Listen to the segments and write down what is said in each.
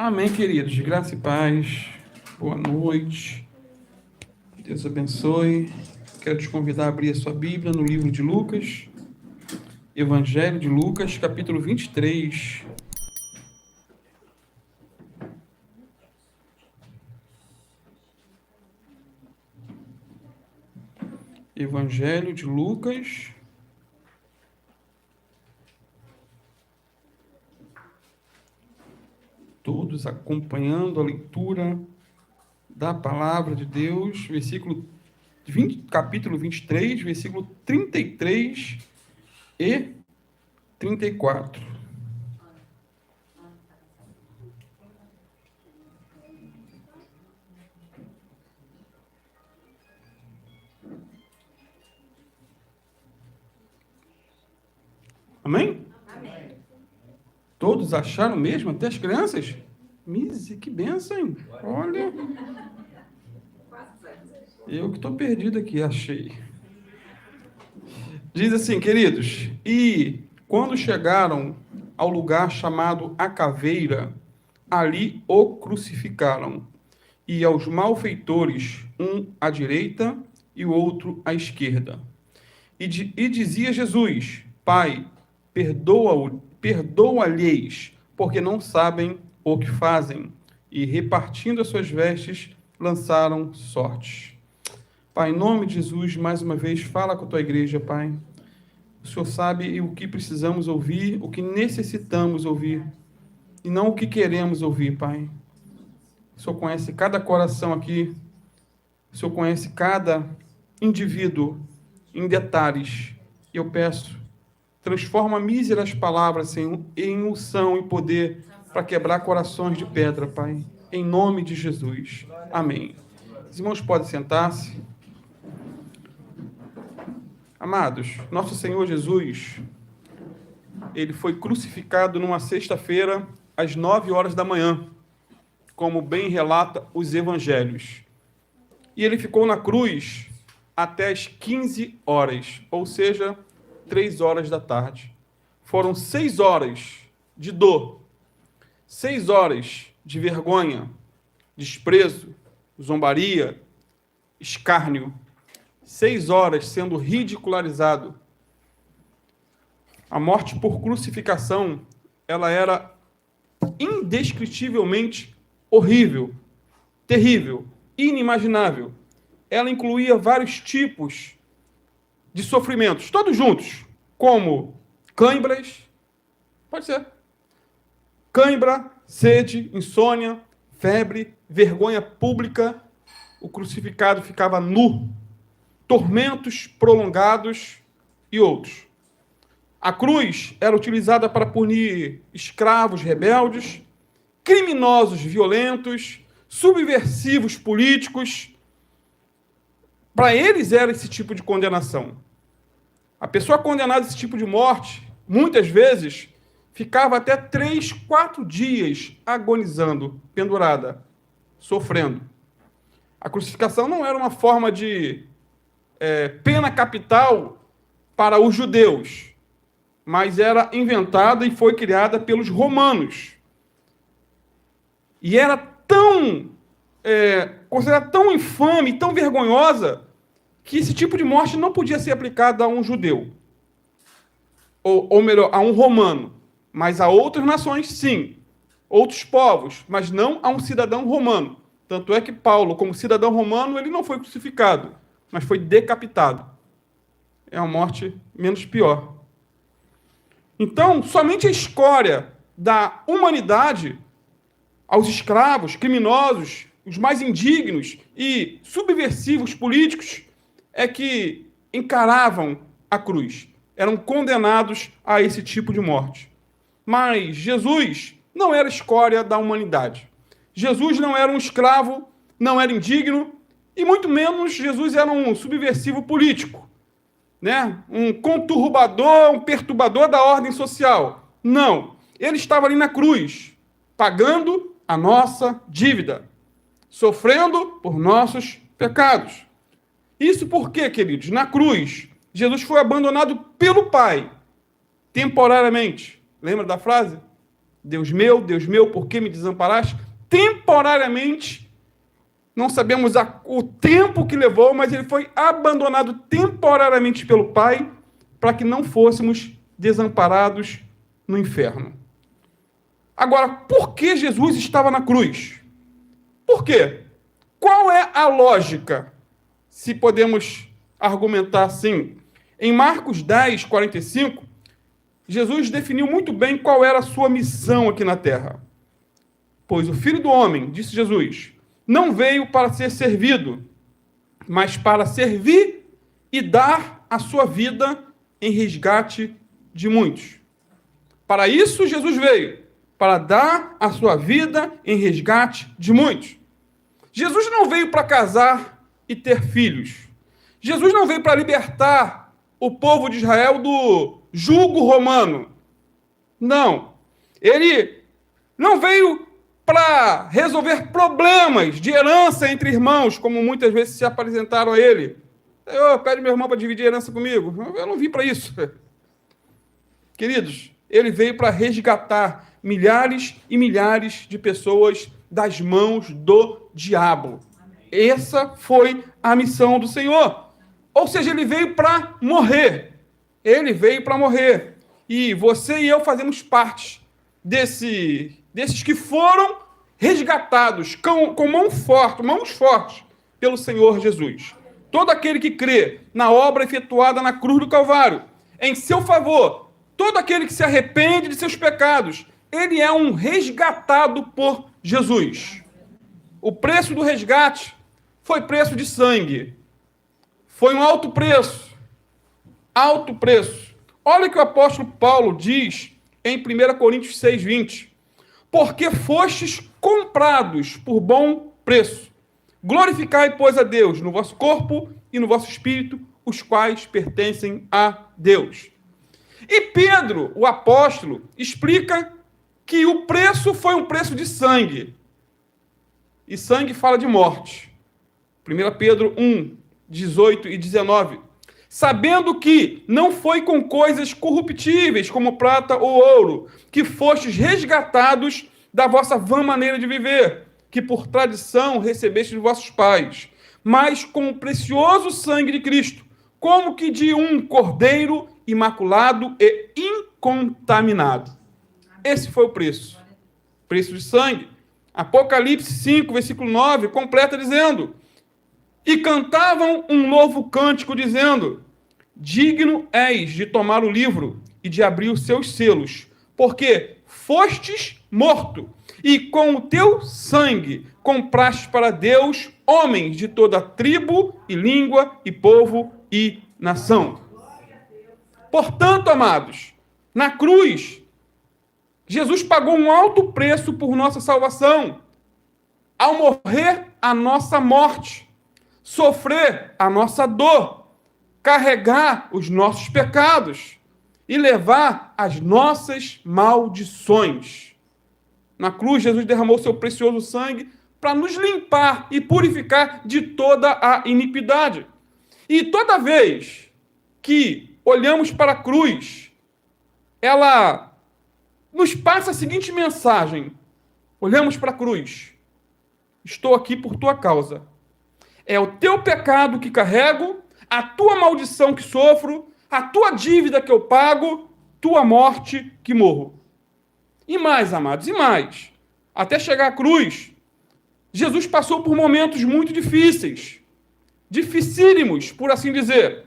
Amém, queridos. Graça e paz. Boa noite. Deus abençoe. Quero te convidar a abrir a sua Bíblia no livro de Lucas. Evangelho de Lucas, capítulo 23. Evangelho de Lucas. Todos acompanhando a leitura da palavra de Deus, capítulo 23, versículo 33 e 34. Amém? Amém. Todos acharam mesmo, até as crianças? Que bênção, hein? Olha. Eu que estou perdido aqui, achei. Diz assim, queridos: e quando chegaram ao lugar chamado A Caveira, ali o crucificaram, e aos malfeitores, um à direita e o outro à esquerda. E dizia Jesus: Pai, perdoa-lhes, porque não sabem o que fazem. E repartindo as suas vestes, lançaram sortes. Pai, em nome de Jesus, mais uma vez, fala com a tua igreja, Pai. O Senhor sabe o que precisamos ouvir, o que necessitamos ouvir, e não o que queremos ouvir, Pai. O Senhor conhece cada coração aqui, o Senhor conhece cada indivíduo em detalhes. E eu peço, transforma míseras palavras em unção e poder para quebrar corações de pedra, Pai. Em nome de Jesus. Amém. Os irmãos podem sentar-se. Amados, nosso Senhor Jesus, ele foi crucificado numa sexta-feira, às 9 horas da manhã, como bem relata os evangelhos. E ele ficou na cruz até as 15 horas, ou seja, 3 horas da tarde. Foram 6 horas de dor, 6 horas de vergonha, desprezo, zombaria, escárnio, 6 horas sendo ridicularizado. A morte por crucificação, ela era indescritivelmente horrível, terrível, inimaginável. Ela incluía vários tipos de sofrimentos, todos juntos, como cãibras, pode ser, cãibra, sede, insônia, febre, vergonha pública, o crucificado ficava nu, tormentos prolongados e outros. A cruz era utilizada para punir escravos rebeldes, criminosos violentos, subversivos políticos. Para eles era esse tipo de condenação. A pessoa condenada a esse tipo de morte, muitas vezes, ficava até 3, 4 dias agonizando, pendurada, sofrendo. A crucificação não era uma forma de pena capital para os judeus, mas era inventada e foi criada pelos romanos. E era considerada tão infame, tão vergonhosa, que esse tipo de morte não podia ser aplicada a um judeu. Ou melhor, a um romano. Mas a outras nações, sim. Outros povos, mas não a um cidadão romano. Tanto é que Paulo, como cidadão romano, ele não foi crucificado, mas foi decapitado. É uma morte menos pior. Então, somente a escória da humanidade aos escravos, criminosos, os mais indignos e subversivos políticos é que encaravam a cruz. Eram condenados a esse tipo de morte. Mas Jesus não era escória da humanidade. Jesus não era um escravo, não era indigno, e muito menos Jesus era um subversivo político, né? Um conturbador, um perturbador da ordem social. Não. Ele estava ali na cruz, pagando a nossa dívida, sofrendo por nossos pecados. Isso porque, queridos, na cruz, Jesus foi abandonado pelo Pai, temporariamente. Lembra da frase? Deus meu, por que me desamparaste? Temporariamente, não sabemos o tempo que levou, mas ele foi abandonado temporariamente pelo Pai para que não fôssemos desamparados no inferno. Agora, por que Jesus estava na cruz? Por quê? Qual é a lógica, se podemos argumentar assim? Em Marcos 10, 45, Jesus definiu muito bem qual era a sua missão aqui na terra. Pois o Filho do Homem, disse Jesus, não veio para ser servido, mas para servir e dar a sua vida em resgate de muitos. Para isso Jesus veio, para dar a sua vida em resgate de muitos. Jesus não veio para casar e ter filhos. Jesus não veio para libertar o povo de Israel do jugo romano. Não. Ele não veio para resolver problemas de herança entre irmãos, como muitas vezes se apresentaram a ele. Pede meu irmão para dividir a herança comigo. Eu não vim para isso. Queridos, ele veio para resgatar milhares e milhares de pessoas das mãos do diabo. Essa foi a missão do Senhor. Ou seja, ele veio para morrer. Ele veio para morrer. E você e eu fazemos parte desses que foram resgatados com mãos fortes pelo Senhor Jesus. Todo aquele que crê na obra efetuada na cruz do Calvário, em seu favor, todo aquele que se arrepende de seus pecados, ele é um resgatado por Jesus. O preço do resgate foi preço de sangue. Foi um alto preço. Alto preço. Olha o que o apóstolo Paulo diz em 1 Coríntios 6:20. Porque fostes comprados por bom preço. Glorificai, pois, a Deus no vosso corpo e no vosso espírito, os quais pertencem a Deus. E Pedro, o apóstolo, explica que o preço foi um preço de sangue. E sangue fala de morte. 1 Pedro 1, 18 e 19. Sabendo que não foi com coisas corruptíveis, como prata ou ouro, que fostes resgatados da vossa vã maneira de viver, que por tradição recebestes de vossos pais, mas com o precioso sangue de Cristo, como que de um cordeiro imaculado e incontaminado. Esse foi o preço. Preço de sangue. Apocalipse 5, versículo 9, completa dizendo: e cantavam um novo cântico, dizendo: digno és de tomar o livro e de abrir os seus selos, porque fostes morto, e com o teu sangue compraste para Deus homens de toda tribo e língua e povo e nação. Portanto, amados, na cruz, Jesus pagou um alto preço por nossa salvação, ao morrer a nossa morte, sofrer a nossa dor, carregar os nossos pecados e levar as nossas maldições. Na cruz, Jesus derramou seu precioso sangue para nos limpar e purificar de toda a iniquidade. E toda vez que olhamos para a cruz, ela nos passa a seguinte mensagem. Olhamos para a cruz. Estou aqui por tua causa. É o teu pecado que carrego, a tua maldição que sofro, a tua dívida que eu pago, tua morte que morro. E mais, amados, e mais. Até chegar à cruz, Jesus passou por momentos muito difíceis. Dificílimos, por assim dizer.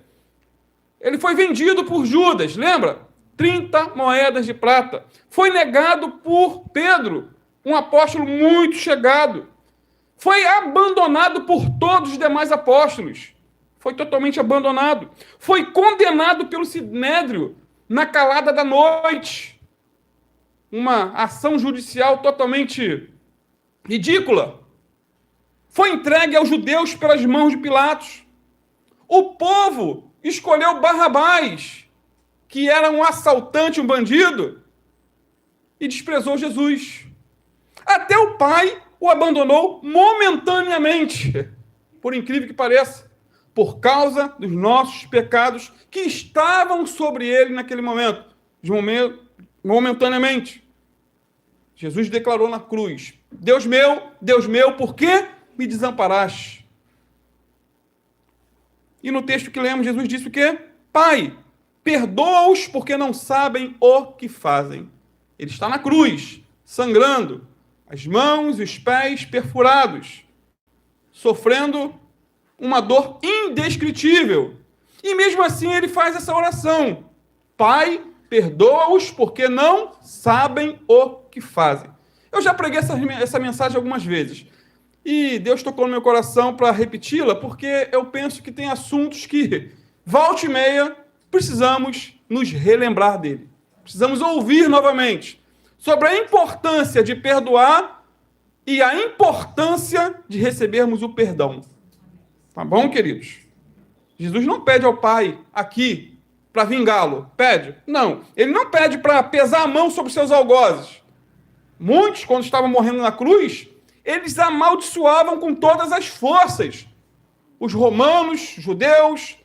Ele foi vendido por Judas, lembra? 30 moedas de prata. Foi negado por Pedro, um apóstolo muito chegado. Foi abandonado por todos os demais apóstolos. Foi totalmente abandonado. Foi condenado pelo Sinédrio na calada da noite. Uma ação judicial totalmente ridícula. Foi entregue aos judeus pelas mãos de Pilatos. O povo escolheu Barrabás, que era um assaltante, um bandido, e desprezou Jesus. Até o Pai o abandonou momentaneamente, por incrível que pareça, por causa dos nossos pecados que estavam sobre ele naquele momento, momentaneamente. Jesus declarou na cruz: Deus meu, por que me desamparaste? E no texto que lemos, Jesus disse o quê? Pai, perdoa-os porque não sabem o que fazem. Ele está na cruz, sangrando, as mãos e os pés perfurados, sofrendo uma dor indescritível. E mesmo assim ele faz essa oração: Pai, perdoa-os porque não sabem o que fazem. Eu já preguei essa mensagem algumas vezes. E Deus tocou no meu coração para repeti-la, porque eu penso que tem assuntos que, volta e meia, precisamos nos relembrar dele. Precisamos ouvir novamente sobre a importância de perdoar e a importância de recebermos o perdão. Tá bom, queridos? Jesus não pede ao Pai aqui para vingá-lo. Pede? Não. Ele não pede para pesar a mão sobre seus algozes. Muitos, quando estavam morrendo na cruz, eles amaldiçoavam com todas as forças. Os romanos, judeus,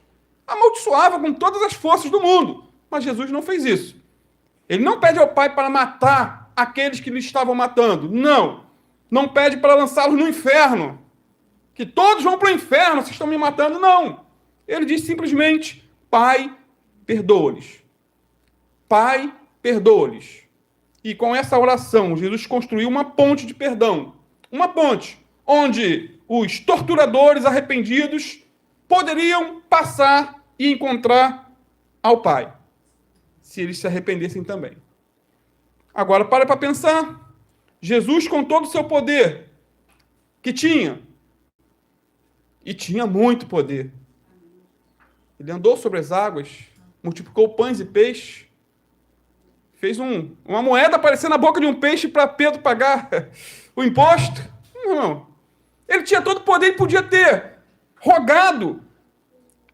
amaldiçoavam com todas as forças do mundo. Mas Jesus não fez isso. Ele não pede ao Pai para matar aqueles que lhe estavam matando. Não. Não pede para lançá-los no inferno. Que todos vão para o inferno, vocês estão me matando. Não. Ele diz simplesmente: Pai, perdoa-lhes. Pai, perdoa-lhes. E com essa oração, Jesus construiu uma ponte de perdão. Uma ponte onde os torturadores arrependidos poderiam passar e encontrar ao Pai, se eles se arrependessem também. Agora, para pensar. Jesus, com todo o seu poder, que tinha, e tinha muito poder, ele andou sobre as águas, multiplicou pães e peixes, fez uma moeda aparecer na boca de um peixe para Pedro pagar o imposto. Não. Ele tinha todo o poder e podia ter rogado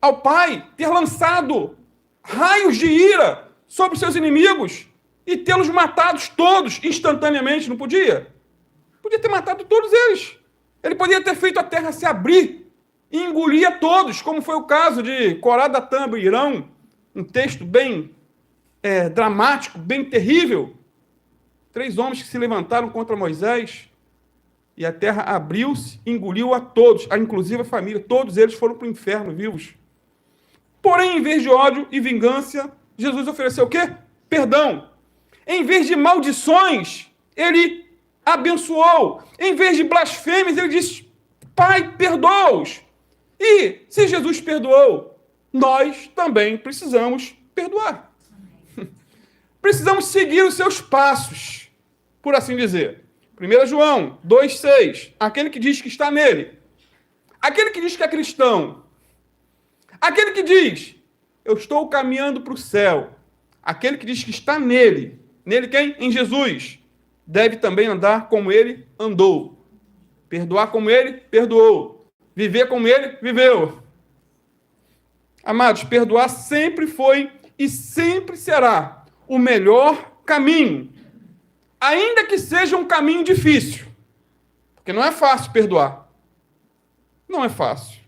ao Pai, ter lançado raios de ira sobre seus inimigos e tê-los matados todos instantaneamente, não podia? Podia ter matado todos eles. Ele podia ter feito a terra se abrir e engolir a todos, como foi o caso de Corá, Datã e Irão, um texto bem dramático, bem terrível. 3 homens que se levantaram contra Moisés e a terra abriu-se e engoliu a todos, inclusive a família. Todos eles foram para o inferno vivos. Porém, em vez de ódio e vingança, Jesus ofereceu o quê? Perdão. Em vez de maldições, ele abençoou. Em vez de blasfêmias, ele disse: Pai, perdoa-os. E se Jesus perdoou, nós também precisamos perdoar. Precisamos seguir os seus passos, por assim dizer. 1 João 2,6. Aquele que diz que está nele. Aquele que diz que é cristão. Aquele que diz: eu estou caminhando para o céu. Aquele que diz que está nele. Nele quem? Em Jesus. Deve também andar como ele andou. Perdoar como ele perdoou. Viver como ele viveu. Amados, perdoar sempre foi e sempre será o melhor caminho. Ainda que seja um caminho difícil. Porque não é fácil perdoar. Não é fácil.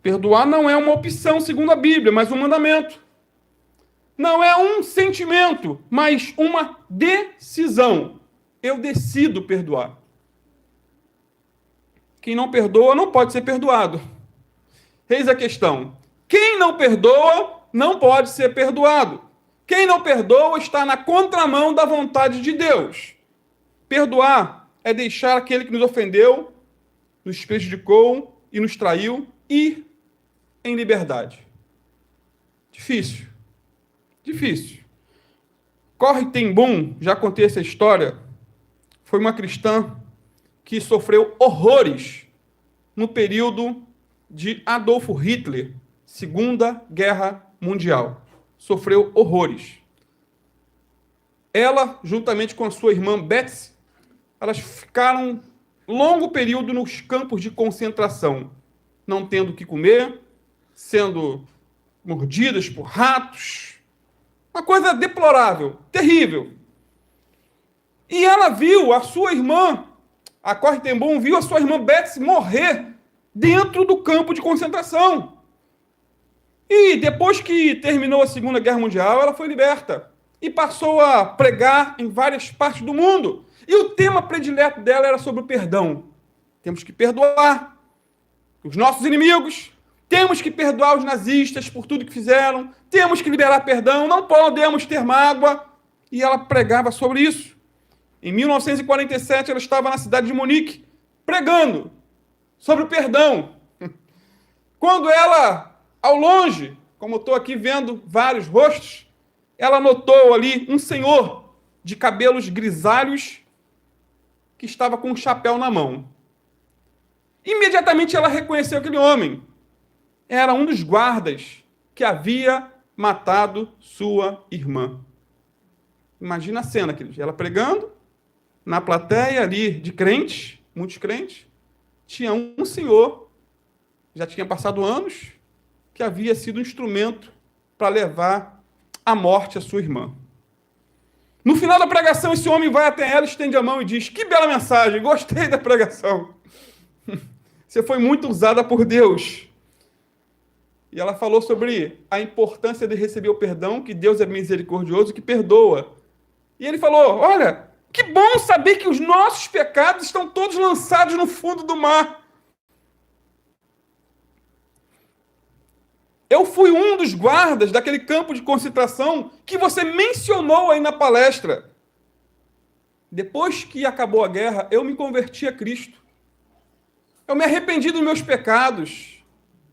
Perdoar não é uma opção segundo a Bíblia, mas um mandamento. Não é um sentimento, mas uma decisão. Eu decido perdoar. Quem não perdoa não pode ser perdoado. Eis a questão. Quem não perdoa não pode ser perdoado. Quem não perdoa está na contramão da vontade de Deus. Perdoar é deixar aquele que nos ofendeu, nos prejudicou e nos traiu ir em liberdade. Difícil. Difícil. Corrie ten Boom, já contei essa história, foi uma cristã que sofreu horrores no período de Adolf Hitler, Segunda Guerra Mundial. Sofreu horrores. Ela, juntamente com a sua irmã Betsy, elas ficaram longo período nos campos de concentração, não tendo o que comer, sendo mordidas por ratos. Uma coisa deplorável, terrível. E ela viu a sua irmã, a Corrie ten Boom, viu a sua irmã Betsy morrer dentro do campo de concentração. E depois que terminou a Segunda Guerra Mundial, ela foi liberta. e passou a pregar em várias partes do mundo. E o tema predileto dela era sobre o perdão. Temos que perdoar os nossos inimigos, temos que perdoar os nazistas por tudo que fizeram, temos que liberar perdão, não podemos ter mágoa. E ela pregava sobre isso. Em 1947, ela estava na cidade de Munique, pregando sobre o perdão. Quando ela, ao longe, como eu estou aqui vendo vários rostos, ela notou ali um senhor de cabelos grisalhos que estava com um chapéu na mão. Imediatamente ela reconheceu aquele homem. Era um dos guardas que havia matado sua irmã. Imagina a cena, queridos. Ela pregando, na plateia ali de crentes, muitos crentes, tinha um senhor, já tinha passado anos, que havia sido um instrumento para levar à morte a sua irmã. No final da pregação, esse homem vai até ela, estende a mão e diz: que bela mensagem, gostei da pregação. Você foi muito usada por Deus. E ela falou sobre a importância de receber o perdão, que Deus é misericordioso, que perdoa. E ele falou: olha, que bom saber que os nossos pecados estão todos lançados no fundo do mar. Eu fui um dos guardas daquele campo de concentração que você mencionou aí na palestra. Depois que acabou a guerra, eu me converti a Cristo. Eu me arrependi dos meus pecados.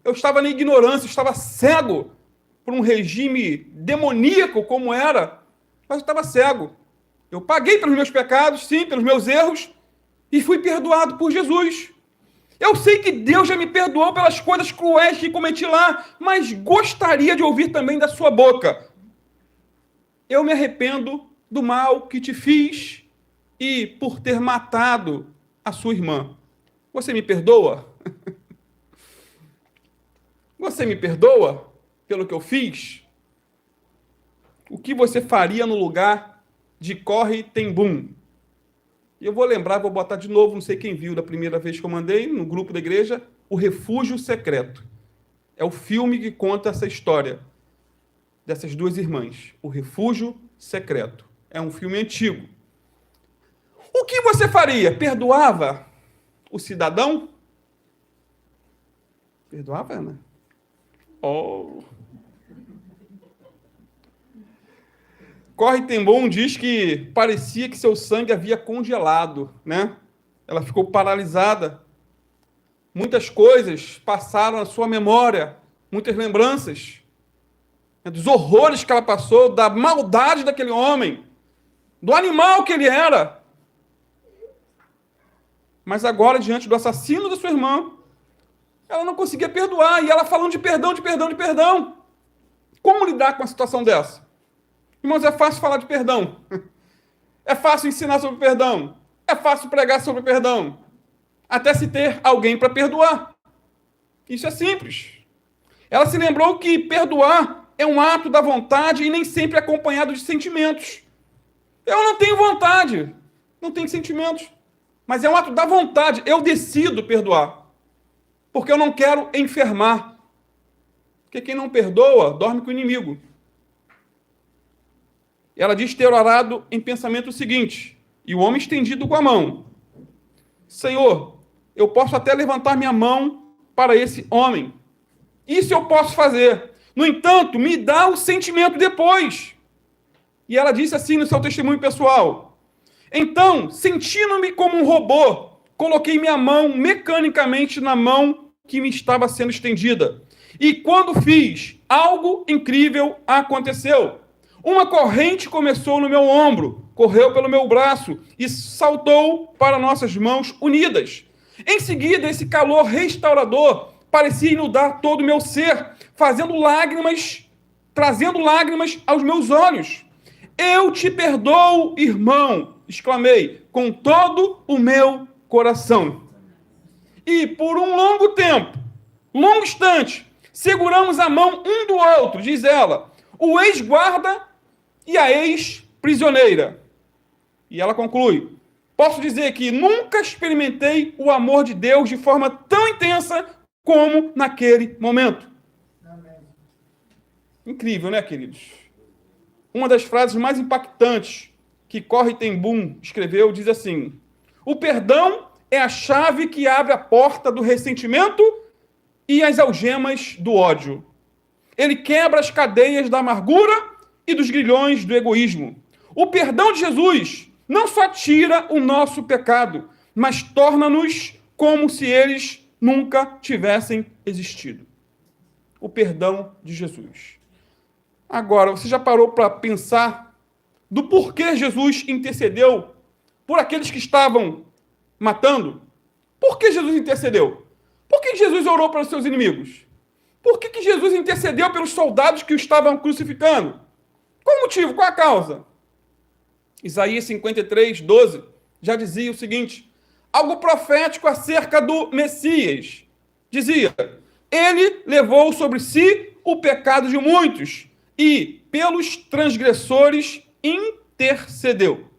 Eu estava na ignorância, eu estava cego por um regime demoníaco como era, mas eu estava cego. Eu paguei pelos meus pecados, sim, pelos meus erros, e fui perdoado por Jesus. Eu sei que Deus já me perdoou pelas coisas cruéis que cometi lá, mas gostaria de ouvir também da sua boca: eu me arrependo do mal que te fiz e por ter matado a sua irmã. Você me perdoa? Você me perdoa pelo que eu fiz? O que você faria no lugar de Corrie ten Boom? E eu vou lembrar, vou botar de novo, não sei quem viu da primeira vez que eu mandei, no grupo da igreja, O Refúgio Secreto. É o filme que conta essa história dessas duas irmãs. O Refúgio Secreto. É um filme antigo. O que você faria? Perdoava o cidadão? Perdoava, Ana? Oh. Corrie ten Boom diz que parecia que seu sangue havia congelado, né? Ela ficou paralisada. Muitas coisas passaram na sua memória, muitas lembranças, né, dos horrores que ela passou, da maldade daquele homem, do animal que ele era. Mas agora, diante do assassino da sua irmã, ela não conseguia perdoar, e ela falando de perdão, de perdão, de perdão. Como lidar com uma situação dessa? Irmãos, é fácil falar de perdão. É fácil ensinar sobre perdão. É fácil pregar sobre perdão. Até se ter alguém para perdoar. Isso é simples. Ela se lembrou que perdoar é um ato da vontade e nem sempre acompanhado de sentimentos. Eu não tenho vontade, não tenho sentimentos. Mas é um ato da vontade. Eu decido perdoar. Porque eu não quero enfermar. Porque quem não perdoa, dorme com o inimigo. Ela diz ter orado em pensamento o seguinte: e o homem estendido com a mão: Senhor, eu posso até levantar minha mão para esse homem. Isso eu posso fazer. No entanto, me dá o sentimento depois. E ela disse assim no seu testemunho pessoal: então, sentindo-me como um robô, coloquei minha mão mecanicamente na mão que me estava sendo estendida. E quando fiz, algo incrível aconteceu. Uma corrente começou no meu ombro, correu pelo meu braço e saltou para nossas mãos unidas. Em seguida, esse calor restaurador parecia inundar todo o meu ser, trazendo lágrimas aos meus olhos. Eu te perdoo, irmão, exclamei, com todo o meu coração. E por um longo instante, seguramos a mão um do outro, diz ela, o ex-guarda e a ex-prisioneira. E ela conclui: posso dizer que nunca experimentei o amor de Deus de forma tão intensa como naquele momento. Amém. Incrível, né, queridos? uma das frases mais impactantes que Corrie ten Boom escreveu, diz assim: o perdão é a chave que abre a porta do ressentimento e as algemas do ódio. Ele quebra as cadeias da amargura e dos grilhões do egoísmo. O perdão de Jesus não só tira o nosso pecado, mas torna-nos como se eles nunca tivessem existido. O perdão de Jesus. Agora, você já parou para pensar do porquê Jesus intercedeu por aqueles que estavam matando? Por que Jesus intercedeu? Por que Jesus orou pelos seus inimigos? Por que Jesus intercedeu pelos soldados que o estavam crucificando? Qual o motivo? Qual a causa? Isaías 53, 12, já dizia o seguinte, algo profético acerca do Messias. Dizia, ele levou sobre si o pecado de muitos e pelos transgressores intercedeu.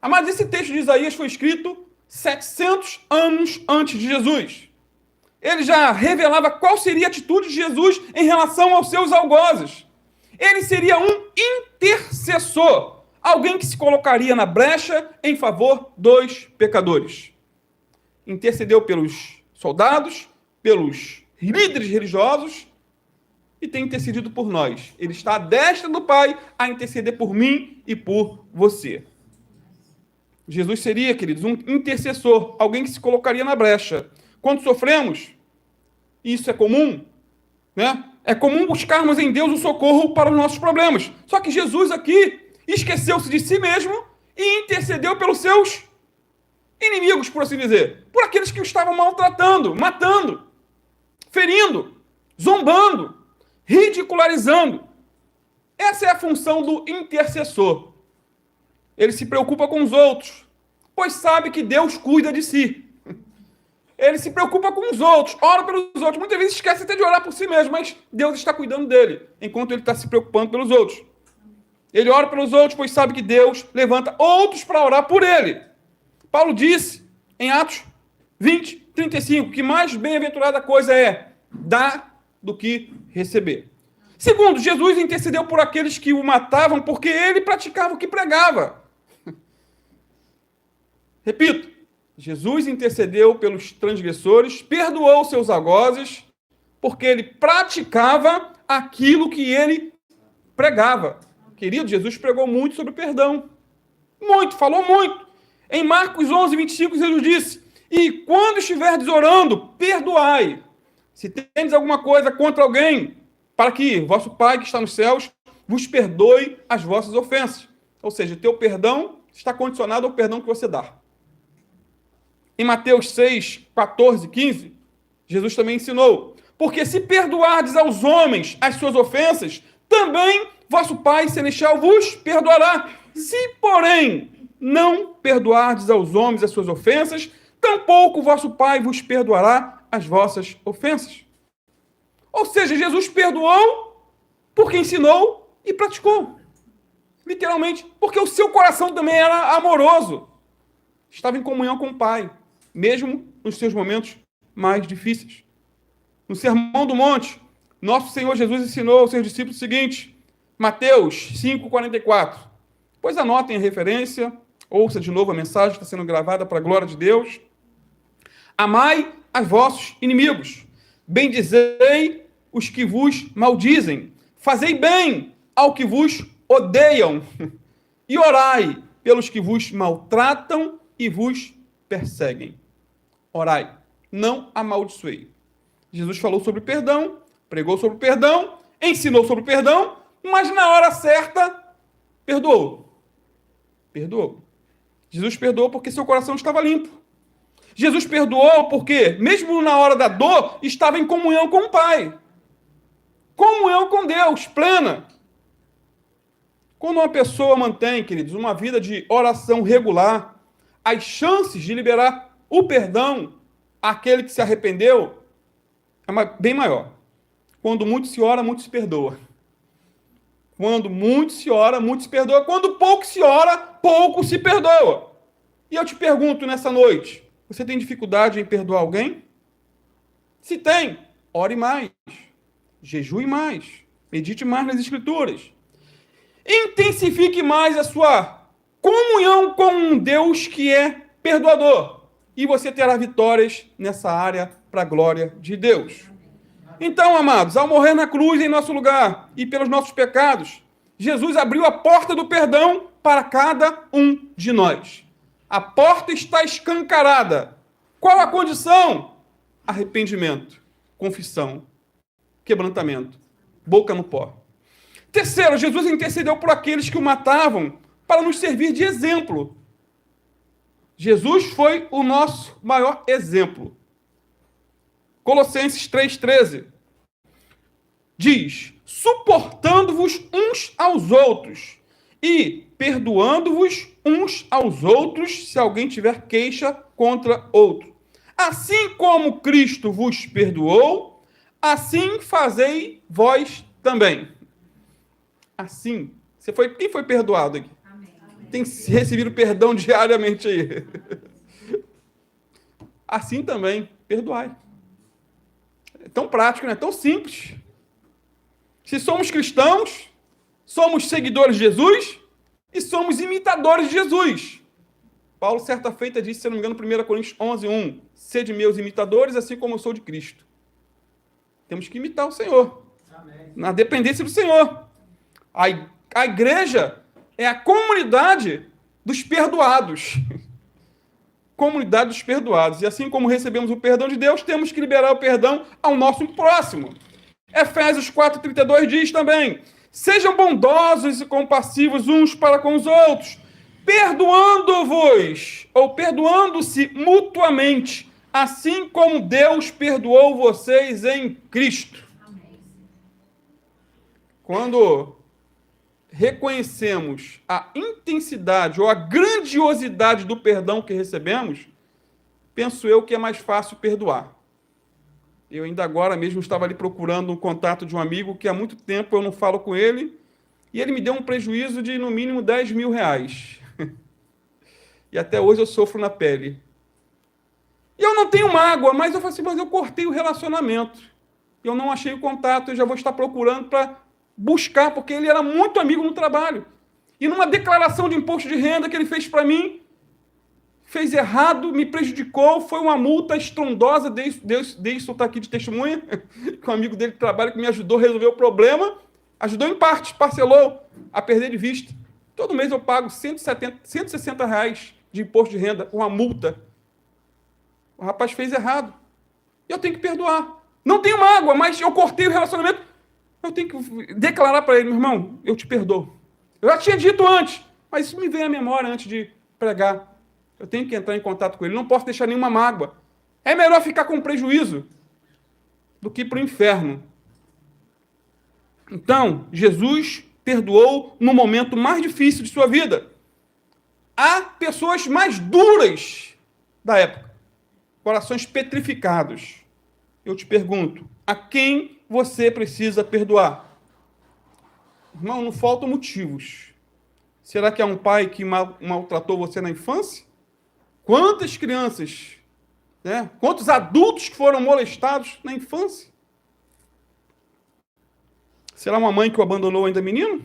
Mas esse texto de Isaías foi escrito 700 anos antes de Jesus. Ele já revelava qual seria a atitude de Jesus em relação aos seus algozes. Ele seria um intercessor, alguém que se colocaria na brecha em favor dos pecadores. Intercedeu pelos soldados, pelos líderes religiosos e tem intercedido por nós. Ele está à destra do Pai a interceder por mim e por você. Jesus seria, queridos, um intercessor, alguém que se colocaria na brecha. Quando sofremos, isso é comum, né? É comum buscarmos em Deus o socorro para os nossos problemas. Só que Jesus aqui esqueceu-se de si mesmo e intercedeu pelos seus inimigos, por assim dizer. Por aqueles que o estavam maltratando, matando, ferindo, zombando, ridicularizando. Essa é a função do intercessor. Ele se preocupa com os outros, pois sabe que Deus cuida de si. Ele se preocupa com os outros, ora pelos outros. Muitas vezes esquece até de orar por si mesmo, mas Deus está cuidando dele, enquanto ele está se preocupando pelos outros. Ele ora pelos outros, pois sabe que Deus levanta outros para orar por ele. Paulo disse, em Atos 20, 35, que mais bem-aventurada coisa é dar do que receber. Segundo, Jesus intercedeu por aqueles que o matavam porque ele praticava o que pregava. Repito, Jesus intercedeu pelos transgressores, perdoou seus algozes, porque ele praticava aquilo que ele pregava. Querido, Jesus pregou muito sobre perdão. Muito, falou muito. Em Marcos 11, 25, Jesus disse, e quando estiverdes orando, perdoai. Se tendes alguma coisa contra alguém, para que vosso Pai que está nos céus vos perdoe as vossas ofensas. Ou seja, o teu perdão está condicionado ao perdão que você dá. Em Mateus 6, 14, 15, Jesus também ensinou, porque se perdoardes aos homens as suas ofensas, também vosso Pai Celestial vos perdoará. Se, porém, não perdoardes aos homens as suas ofensas, tampouco vosso Pai vos perdoará as vossas ofensas. Ou seja, Jesus perdoou porque ensinou e praticou. Literalmente, porque o seu coração também era amoroso. Estava em comunhão com o Pai, mesmo nos seus momentos mais difíceis. No Sermão do Monte, nosso Senhor Jesus ensinou aos seus discípulos o seguinte, Mateus 5,44. Pois anotem a referência, ouça de novo a mensagem que está sendo gravada para a glória de Deus. Amai a vossos inimigos, bendizei os que vos maldizem, fazei bem ao que vos odeiam, e orai pelos que vos maltratam e vos perseguem. Orai, não amaldiçoei. Jesus falou sobre perdão, pregou sobre perdão, ensinou sobre perdão, mas na hora certa, perdoou. Perdoou. Jesus perdoou porque seu coração estava limpo. Jesus perdoou porque, mesmo na hora da dor, estava em comunhão com o Pai. Comunhão com Deus, plena. Quando uma pessoa mantém, queridos, uma vida de oração regular, as chances de liberar o perdão àquele que se arrependeu é bem maior. Quando muito se ora, muito se perdoa. Quando muito se ora, muito se perdoa. Quando pouco se ora, pouco se perdoa. E eu te pergunto nessa noite, você tem dificuldade em perdoar alguém? Se tem, ore mais, jejue mais, medite mais nas Escrituras. Intensifique mais a sua comunhão com um Deus que é perdoador. E você terá vitórias nessa área para a glória de Deus. Então, amados, ao morrer na cruz em nosso lugar e pelos nossos pecados, Jesus abriu a porta do perdão para cada um de nós. A porta está escancarada. Qual a condição? Arrependimento, confissão, quebrantamento, boca no pó. Terceiro, Jesus intercedeu por aqueles que o matavam para nos servir de exemplo. Jesus foi o nosso maior exemplo. Colossenses 3,13 diz: suportando-vos uns aos outros e perdoando-vos uns aos outros, se alguém tiver queixa contra outro. Assim como Cristo vos perdoou, assim fazei vós também. Assim. Quem foi perdoado aqui? Amém. Tem recebido perdão diariamente aí. Assim também, perdoai. É tão prático, né? Tão simples. Se somos cristãos, somos seguidores de Jesus e somos imitadores de Jesus. Paulo, certa feita, disse, se não me engano, 1 Coríntios 11:1, sede meus imitadores, assim como eu sou de Cristo. Temos que imitar o Senhor. Amém. Na dependência do Senhor. A igreja é a comunidade dos perdoados. Comunidade dos perdoados. E assim como recebemos o perdão de Deus, temos que liberar o perdão ao nosso próximo. Efésios 4,32 diz também: sejam bondosos e compassivos uns para com os outros, perdoando-vos, ou perdoando-se mutuamente, assim como Deus perdoou vocês em Cristo. Amém. Quando reconhecemos a intensidade ou a grandiosidade do perdão que recebemos, penso eu que é mais fácil perdoar. Eu ainda agora mesmo estava ali procurando um contato de um amigo que há muito tempo eu não falo com ele, e ele me deu um prejuízo de, no mínimo, R$10.000. E até hoje eu sofro na pele. E eu não tenho mágoa, mas eu falei assim, mas eu cortei o relacionamento. Eu não achei o contato, eu já vou estar procurando para buscar, porque ele era muito amigo no trabalho. E numa declaração de imposto de renda que ele fez para mim, fez errado, me prejudicou, foi uma multa estrondosa, isso está aqui de testemunha, que um amigo dele que trabalha, que me ajudou a resolver o problema, ajudou em parte, parcelou a perder de vista. Todo mês eu pago R$160 de imposto de renda, uma multa. O rapaz fez errado. E eu tenho que perdoar. Não tenho mágoa, mas eu cortei o relacionamento. Eu tenho que declarar para ele, meu irmão, eu te perdoo. Eu já tinha dito antes, mas isso me veio à memória antes de pregar. Eu tenho que entrar em contato com ele, não posso deixar nenhuma mágoa. É melhor ficar com prejuízo do que ir para o inferno. Então, Jesus perdoou no momento mais difícil de sua vida. Há pessoas mais duras da época, corações petrificados. Eu te pergunto, a quem você precisa perdoar? Irmão, não faltam motivos. Será que é um pai que maltratou você na infância? Quantas crianças, né? Quantos adultos que foram molestados na infância? Será uma mãe que o abandonou ainda menino?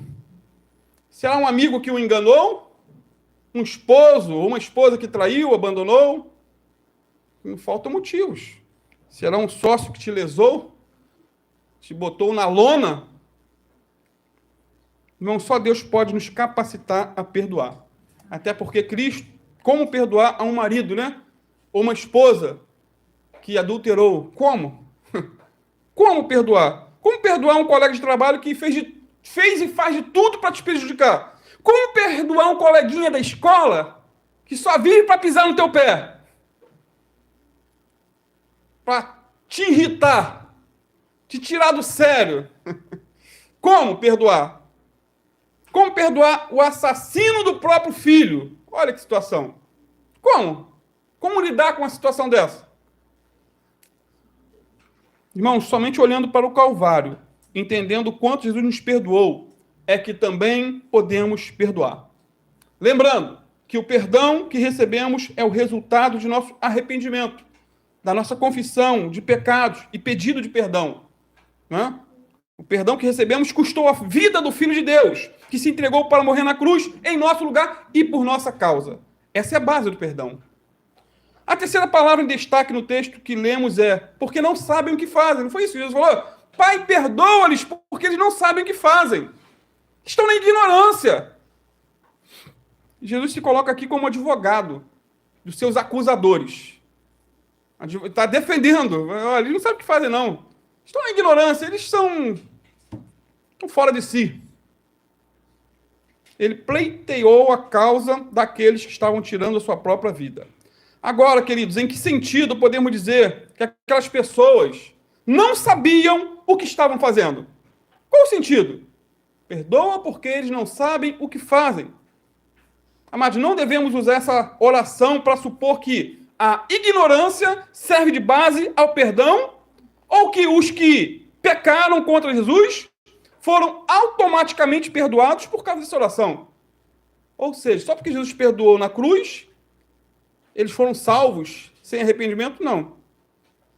Será um amigo que o enganou? Um esposo ou uma esposa que traiu, abandonou? Não faltam motivos. Será um sócio que te lesou? Te botou na lona? Não, só Deus pode nos capacitar a perdoar. Até porque Cristo, como perdoar a um marido, né? Ou uma esposa que adulterou? Como? Como perdoar? Como perdoar um colega de trabalho que fez e faz de tudo para te prejudicar? Como perdoar um coleguinha da escola que só vive para pisar no teu pé? Para te irritar, te tirar do sério. Como perdoar? Como perdoar o assassino do próprio filho? Olha que situação. Como? Como lidar com uma situação dessa? Irmãos, somente olhando para o Calvário, entendendo o quanto Jesus nos perdoou, é que também podemos perdoar. Lembrando que o perdão que recebemos é o resultado de nosso arrependimento, da nossa confissão de pecados e pedido de perdão. Né? O perdão que recebemos custou a vida do Filho de Deus, que se entregou para morrer na cruz em nosso lugar e por nossa causa. Essa é a base do perdão. A terceira palavra em destaque no texto que lemos é porque não sabem o que fazem. Não foi isso que Jesus falou? Pai, perdoa-lhes porque eles não sabem o que fazem. Estão na ignorância. Jesus se coloca aqui como advogado dos seus acusadores. Está defendendo. Eles não sabem o que fazem, não. Estão na ignorância. Eles estão fora de si. Ele pleiteou a causa daqueles que estavam tirando a sua própria vida. Agora, queridos, em que sentido podemos dizer que aquelas pessoas não sabiam o que estavam fazendo? Qual o sentido? Perdoa porque eles não sabem o que fazem. Amados, não devemos usar essa oração para supor que a ignorância serve de base ao perdão ou que os que pecaram contra Jesus foram automaticamente perdoados por causa dessa oração. Ou seja, só porque Jesus perdoou na cruz, eles foram salvos sem arrependimento? Não.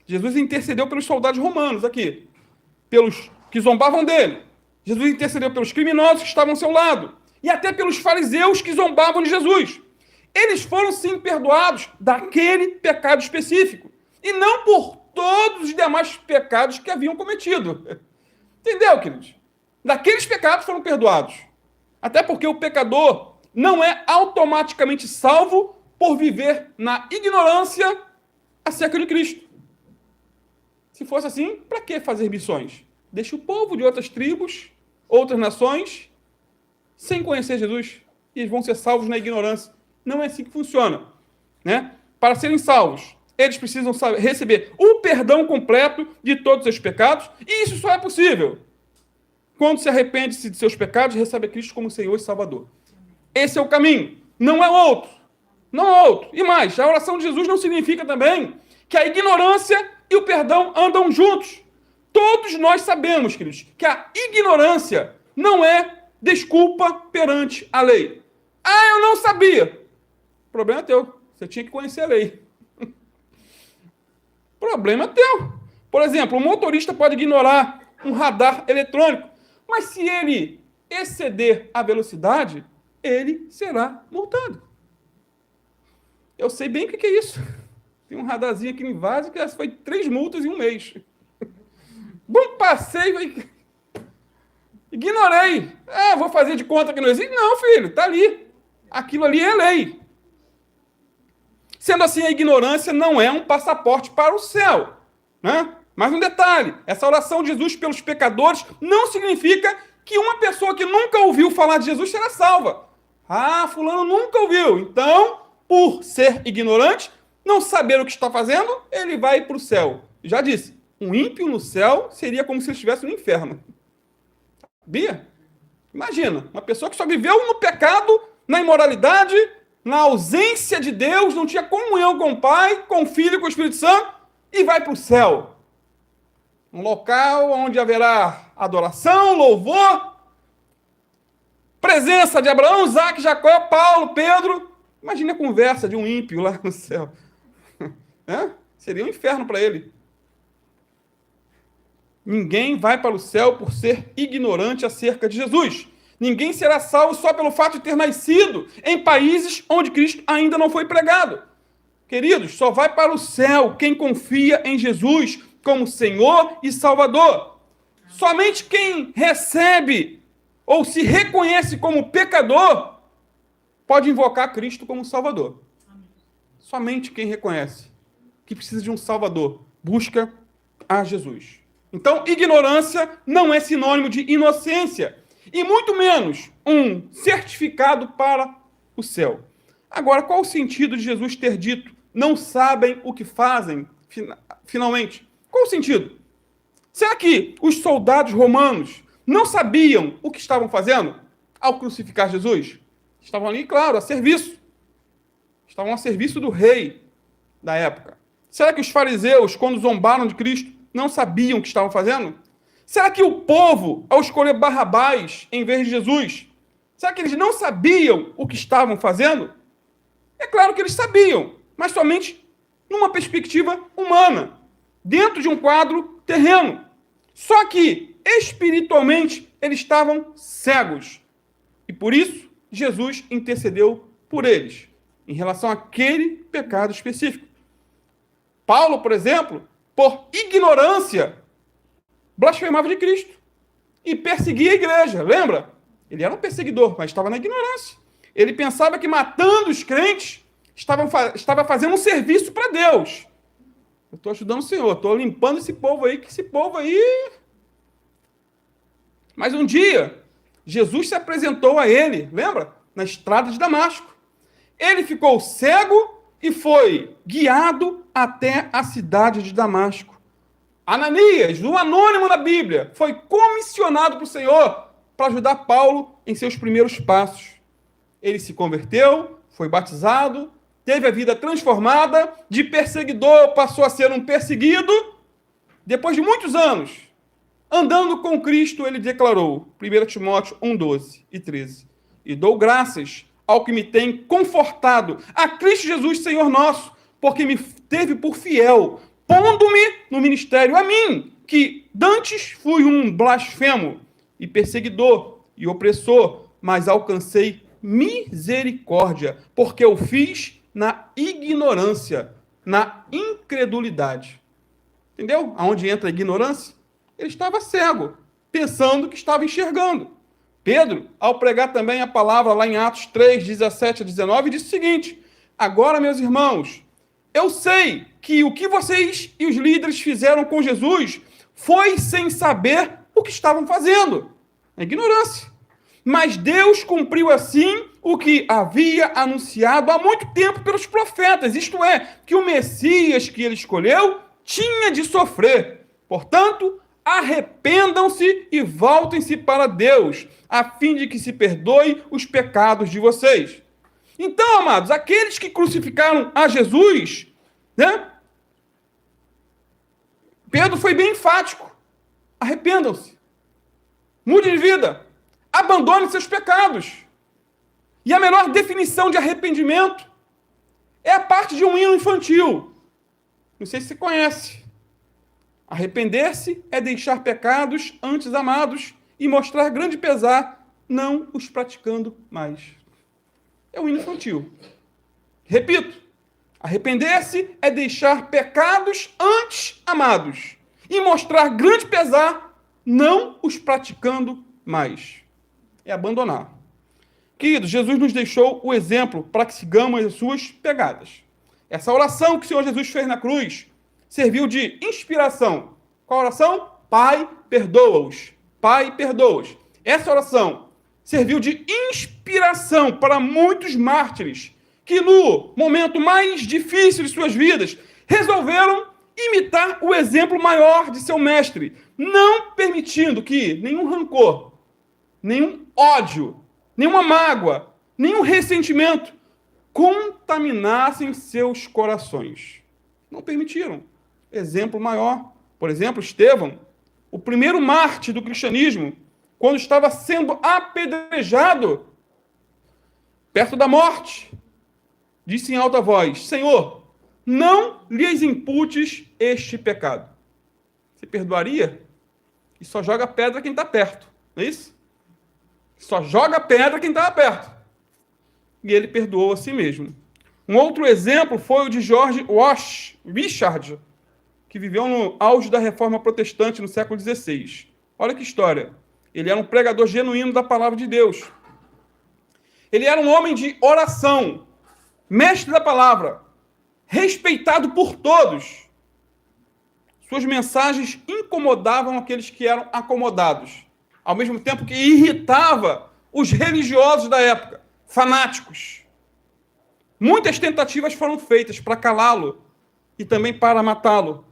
Jesus intercedeu pelos soldados romanos aqui, pelos que zombavam dele. Jesus intercedeu pelos criminosos que estavam ao seu lado e até pelos fariseus que zombavam de Jesus. Eles foram, sim, perdoados daquele pecado específico e não por todos os demais pecados que haviam cometido. Entendeu, queridos? Daqueles pecados foram perdoados. Até porque o pecador não é automaticamente salvo por viver na ignorância acerca de Cristo. Se fosse assim, para que fazer missões? Deixa o povo de outras tribos, outras nações, sem conhecer Jesus, e eles vão ser salvos na ignorância. Não é assim que funciona, né? Para serem salvos, eles precisam receber o perdão completo de todos os seus pecados, e isso só é possível quando se arrepende-se de seus pecados e recebe a Cristo como Senhor e Salvador. Esse é o caminho, não é outro. Não é outro. E mais, a oração de Jesus não significa também que a ignorância e o perdão andam juntos. Todos nós sabemos, queridos, que a ignorância não é desculpa perante a lei. Ah, eu não sabia. Problema é teu. Você tinha que conhecer a lei. Problema é teu. Por exemplo, o motorista pode ignorar um radar eletrônico, mas se ele exceder a velocidade, ele será multado. Eu sei bem o que é isso. Tem um radarzinho aqui em Vaso que foi 3 multas em um mês. Bom passeio. Ignorei. Vou fazer de conta que não existe. Não, filho, está ali. Aquilo ali é lei. Sendo assim, a ignorância não é um passaporte para o céu, né? Mas um detalhe, essa oração de Jesus pelos pecadores não significa que uma pessoa que nunca ouviu falar de Jesus será salva. Ah, fulano nunca ouviu. Então, por ser ignorante, não saber o que está fazendo, ele vai para o céu. Já disse, um ímpio no céu seria como se ele estivesse no inferno. Sabia? Imagina, uma pessoa que só viveu no pecado, na imoralidade, na ausência de Deus, não tinha comunhão com o Pai, com o Filho e com o Espírito Santo, e vai para o céu. Um local onde haverá adoração, louvor, presença de Abraão, Isaac, Jacó, Paulo, Pedro. Imagine a conversa de um ímpio lá no céu. Seria um inferno para ele. Ninguém vai para o céu por ser ignorante acerca de Jesus. Ninguém será salvo só pelo fato de ter nascido em países onde Cristo ainda não foi pregado. Queridos, só vai para o céu quem confia em Jesus como Senhor e Salvador. Somente quem recebe ou se reconhece como pecador pode invocar Cristo como Salvador. Somente quem reconhece que precisa de um Salvador busca a Jesus. Então, ignorância não é sinônimo de inocência, e muito menos um certificado para o céu. Agora, qual o sentido de Jesus ter dito, não sabem o que fazem, finalmente? Qual o sentido? Será que os soldados romanos não sabiam o que estavam fazendo ao crucificar Jesus? Estavam ali, claro, a serviço. Estavam a serviço do rei da época. Será que os fariseus, quando zombaram de Cristo, não sabiam o que estavam fazendo? Será que o povo, ao escolher Barrabás em vez de Jesus, será que eles não sabiam o que estavam fazendo? É claro que eles sabiam, mas somente numa perspectiva humana, dentro de um quadro terreno. Só que espiritualmente eles estavam cegos. E por isso, Jesus intercedeu por eles, em relação àquele pecado específico. Paulo, por exemplo, por ignorância, blasfemava de Cristo e perseguia a igreja, lembra? Ele era um perseguidor, mas estava na ignorância. Ele pensava que matando os crentes estava fazendo um serviço para Deus. Eu estou ajudando o Senhor, estou limpando esse povo aí, Mas um dia, Jesus se apresentou a ele, lembra? Na estrada de Damasco. Ele ficou cego e foi guiado até a cidade de Damasco. Ananias, o anônimo na Bíblia, foi comissionado para o Senhor para ajudar Paulo em seus primeiros passos. Ele se converteu, foi batizado, teve a vida transformada, de perseguidor passou a ser um perseguido. Depois de muitos anos, andando com Cristo, ele declarou, 1 Timóteo 1:12 e 13, e dou graças ao que me tem confortado, a Cristo Jesus, Senhor nosso, porque me teve por fiel, pondo-me no ministério a mim, que dantes fui um blasfemo, e perseguidor, e opressor, mas alcancei misericórdia, porque eu fiz na ignorância, na incredulidade. Entendeu? Aonde entra a ignorância? Ele estava cego, pensando que estava enxergando. Pedro, ao pregar também a palavra lá em Atos 3, 17 a 19, disse o seguinte: agora, meus irmãos, eu sei que o que vocês e os líderes fizeram com Jesus foi sem saber o que estavam fazendo. É ignorância. Mas Deus cumpriu assim o que havia anunciado há muito tempo pelos profetas, isto é, que o Messias que ele escolheu tinha de sofrer. Portanto, arrependam-se e voltem-se para Deus, a fim de que se perdoe os pecados de vocês. Então, amados, aqueles que crucificaram a Jesus, né? Pedro foi bem enfático. Arrependam-se. Mude de vida. Abandone seus pecados. E a melhor definição de arrependimento é a parte de um hino infantil. Não sei se você conhece. Arrepender-se é deixar pecados antes amados e mostrar grande pesar, não os praticando mais. É um hino infantil. Repito, arrepender-se é deixar pecados antes amados e mostrar grande pesar, não os praticando mais. É abandonar. Queridos, Jesus nos deixou o exemplo para que sigamos as suas pegadas. Essa oração que o Senhor Jesus fez na cruz serviu de inspiração. Qual oração? Pai, perdoa-os. Pai, perdoa-os. Essa oração serviu de inspiração para muitos mártires que, no momento mais difícil de suas vidas, resolveram imitar o exemplo maior de seu mestre, não permitindo que nenhum rancor, nenhum ódio, nenhuma mágoa, nenhum ressentimento contaminassem seus corações. Não permitiram. Exemplo maior, por exemplo, Estevão, o primeiro mártir do cristianismo, quando estava sendo apedrejado, perto da morte, disse em alta voz: Senhor, não lhes imputes este pecado. Você perdoaria? E só joga pedra quem está perto, não é isso? Só joga pedra quem estava perto. E ele perdoou a si mesmo. Um outro exemplo foi o de George Wishart, que viveu no auge da Reforma Protestante no século XVI. Olha que história. Ele era um pregador genuíno da palavra de Deus. Ele era um homem de oração, mestre da palavra, respeitado por todos. Suas mensagens incomodavam aqueles que eram acomodados, ao mesmo tempo que irritava os religiosos da época, fanáticos. Muitas tentativas foram feitas para calá-lo e também para matá-lo.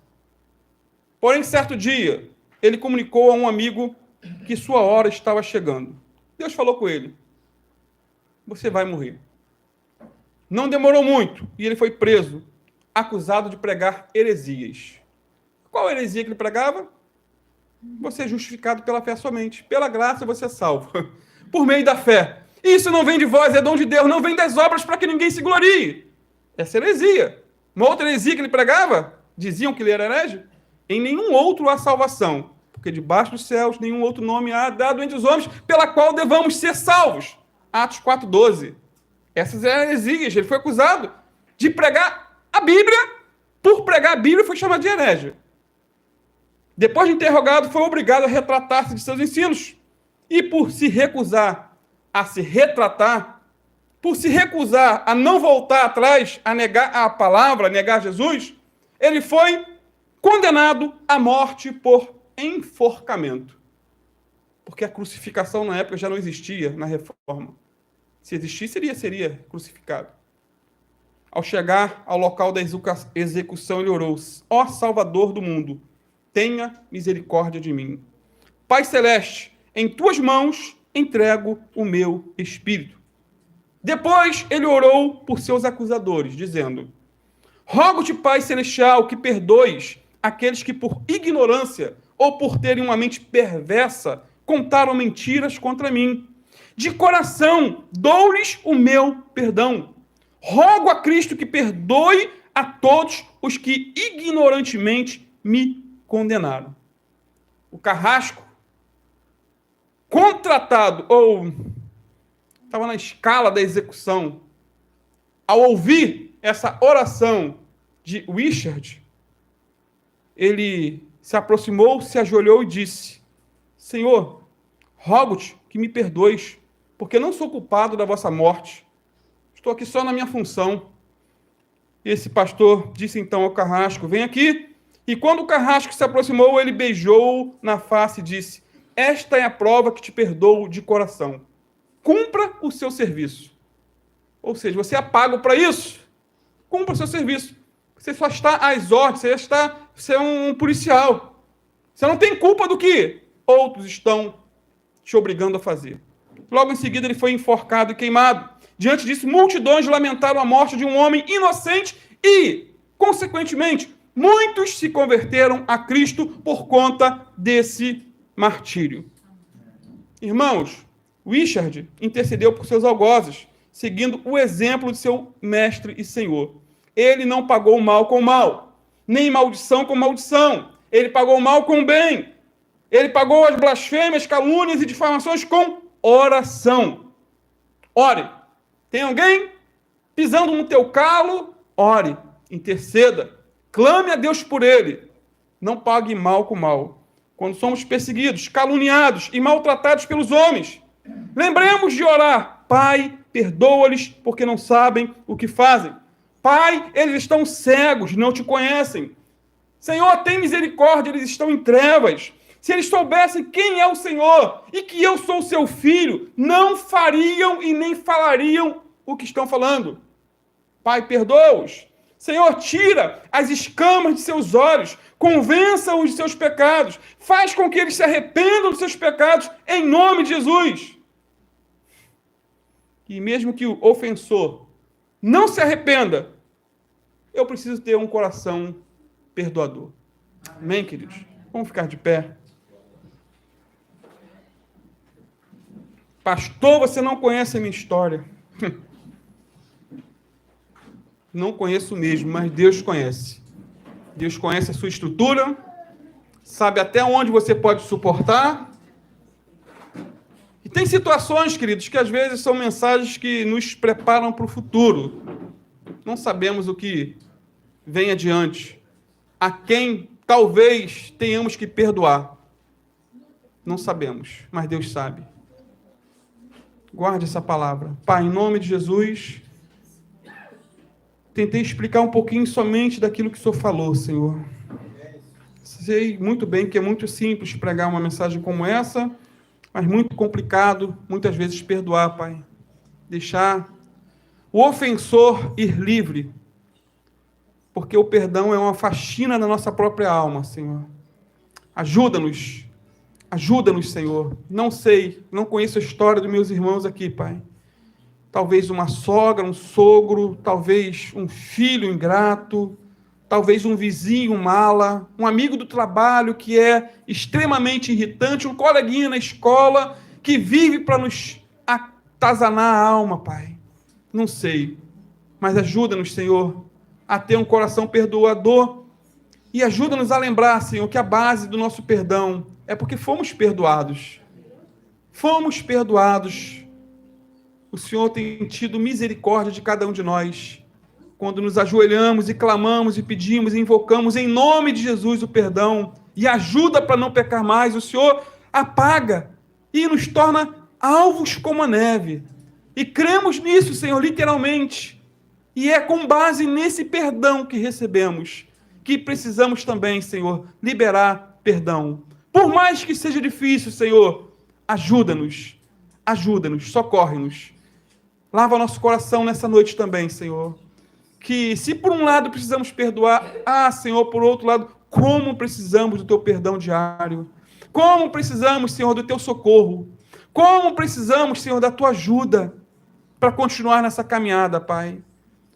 Porém, certo dia, ele comunicou a um amigo que sua hora estava chegando. Deus falou com ele: você vai morrer. Não demorou muito e ele foi preso, acusado de pregar heresias. Qual heresia que ele pregava? Você é justificado pela fé somente. Pela graça você é salvo. Por meio da fé. Isso não vem de vós, é dom de Deus. Não vem das obras para que ninguém se glorie. Essa heresia. Uma outra heresia que ele pregava, diziam que ele era herege, em nenhum outro há salvação, porque debaixo dos céus nenhum outro nome há dado entre os homens pela qual devamos ser salvos. Atos 4,12. Essas eram heresias. Ele foi acusado de pregar a Bíblia. Por pregar a Bíblia, foi chamado de herege. Depois de interrogado, foi obrigado a retratar-se de seus ensinos. E por se recusar a se retratar, por se recusar a não voltar atrás, a negar a palavra, a negar Jesus, ele foi condenado à morte por enforcamento. Porque a crucificação na época já não existia na Reforma. Se existisse, seria crucificado. Ao chegar ao local da execução, ele orou: ó Salvador do mundo, tenha misericórdia de mim. Pai Celeste, em tuas mãos entrego o meu espírito. Depois ele orou por seus acusadores, dizendo: rogo-te, Pai Celestial, que perdoes aqueles que por ignorância ou por terem uma mente perversa contaram mentiras contra mim. De coração dou-lhes o meu perdão. Rogo a Cristo que perdoe a todos os que ignorantemente me condenaram. O carrasco, contratado, ou estava na escala da execução, ao ouvir essa oração de Wishart, ele se aproximou, se ajoelhou e disse: Senhor, rogo-te que me perdoes, porque não sou culpado da vossa morte. Estou aqui só na minha função. Esse pastor disse então ao carrasco: vem aqui. E quando o carrasco se aproximou, ele beijou na face e disse: esta é a prova que te perdoo de coração. Cumpra o seu serviço. Ou seja, você é pago para isso. Cumpra o seu serviço. Você só está às ordens, você é um policial. Você não tem culpa do que outros estão te obrigando a fazer. Logo em seguida, ele foi enforcado e queimado. Diante disso, multidões lamentaram a morte de um homem inocente e, consequentemente, muitos se converteram a Cristo por conta desse martírio. Irmãos, Wishart intercedeu por seus algozes, seguindo o exemplo de seu mestre e senhor. Ele não pagou mal com mal, nem maldição com maldição. Ele pagou mal com bem. Ele pagou as blasfêmias, calúnias e difamações com oração. Ore. Tem alguém pisando no teu calo? Ore, interceda, clame a Deus por ele. Não pague mal com mal. Quando somos perseguidos, caluniados e maltratados pelos homens, lembremos de orar. Pai, perdoa-lhes, porque não sabem o que fazem. Pai, eles estão cegos, não te conhecem. Senhor, tem misericórdia, eles estão em trevas. Se eles soubessem quem é o Senhor e que eu sou seu filho, não fariam e nem falariam o que estão falando. Pai, perdoa-os. Senhor, tira as escamas de seus olhos, convença-os de seus pecados, faz com que eles se arrependam dos seus pecados, em nome de Jesus. E mesmo que o ofensor não se arrependa, eu preciso ter um coração perdoador. Amém, queridos? Vamos ficar de pé. Pastor, você não conhece a minha história. Não conheço mesmo, mas Deus conhece. Deus conhece a sua estrutura, sabe até onde você pode suportar. E tem situações, queridos, que às vezes são mensagens que nos preparam para o futuro. Não sabemos o que vem adiante. A quem talvez tenhamos que perdoar. Não sabemos, mas Deus sabe. Guarde essa palavra. Pai, em nome de Jesus, tentei explicar um pouquinho somente daquilo que o Senhor falou, Senhor. Sei muito bem que é muito simples pregar uma mensagem como essa, mas muito complicado, muitas vezes, perdoar, Pai. Deixar o ofensor ir livre, porque o perdão é uma faxina na nossa própria alma, Senhor. Ajuda-nos. Ajuda-nos, Senhor. Não sei, não conheço a história dos meus irmãos aqui, Pai. Talvez uma sogra, um sogro, talvez um filho ingrato, talvez um vizinho mala, um amigo do trabalho que é extremamente irritante, um coleguinha na escola que vive para nos atazanar a alma, Pai. Não sei, mas ajuda-nos, Senhor, a ter um coração perdoador e ajuda-nos a lembrar, Senhor, que a base do nosso perdão é porque fomos perdoados. Fomos perdoados. O Senhor tem tido misericórdia de cada um de nós. Quando nos ajoelhamos e clamamos e pedimos e invocamos em nome de Jesus o perdão e ajuda para não pecar mais, o Senhor apaga e nos torna alvos como a neve. E cremos nisso, Senhor, literalmente. E é com base nesse perdão que recebemos que precisamos também, Senhor, liberar perdão. Por mais que seja difícil, Senhor, ajuda-nos, socorre-nos. Lava nosso coração nessa noite também, Senhor. Que se por um lado precisamos perdoar, Senhor, por outro lado, como precisamos do teu perdão diário. Como precisamos, Senhor, do teu socorro. Como precisamos, Senhor, da tua ajuda para continuar nessa caminhada, Pai.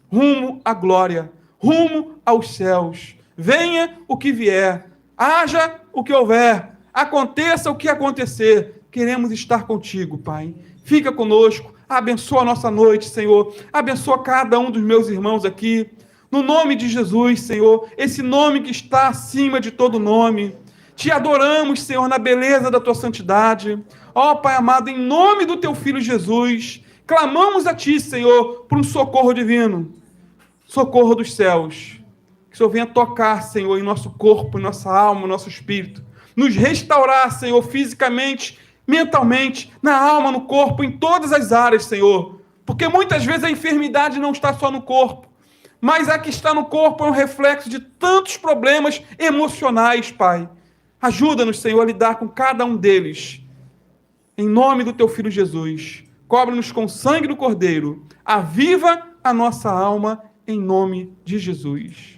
Rumo à glória, rumo aos céus. Venha o que vier, haja o que houver, aconteça o que acontecer. Queremos estar contigo, Pai. Fica conosco, abençoa a nossa noite, Senhor. Abençoa cada um dos meus irmãos aqui. No nome de Jesus, Senhor, esse nome que está acima de todo nome. Te adoramos, Senhor, na beleza da tua santidade. Ó, Pai amado, em nome do teu Filho Jesus, clamamos a ti, Senhor, por um socorro divino. Socorro dos céus. Que o Senhor venha tocar, Senhor, em nosso corpo, em nossa alma, em nosso espírito. Nos restaurar, Senhor, fisicamente, mentalmente, na alma, no corpo, em todas as áreas, Senhor. Porque muitas vezes a enfermidade não está só no corpo, mas a que está no corpo é um reflexo de tantos problemas emocionais, Pai. Ajuda-nos, Senhor, a lidar com cada um deles. Em nome do teu Filho Jesus. Cobre-nos com o sangue do Cordeiro. Aviva a nossa alma, em nome de Jesus.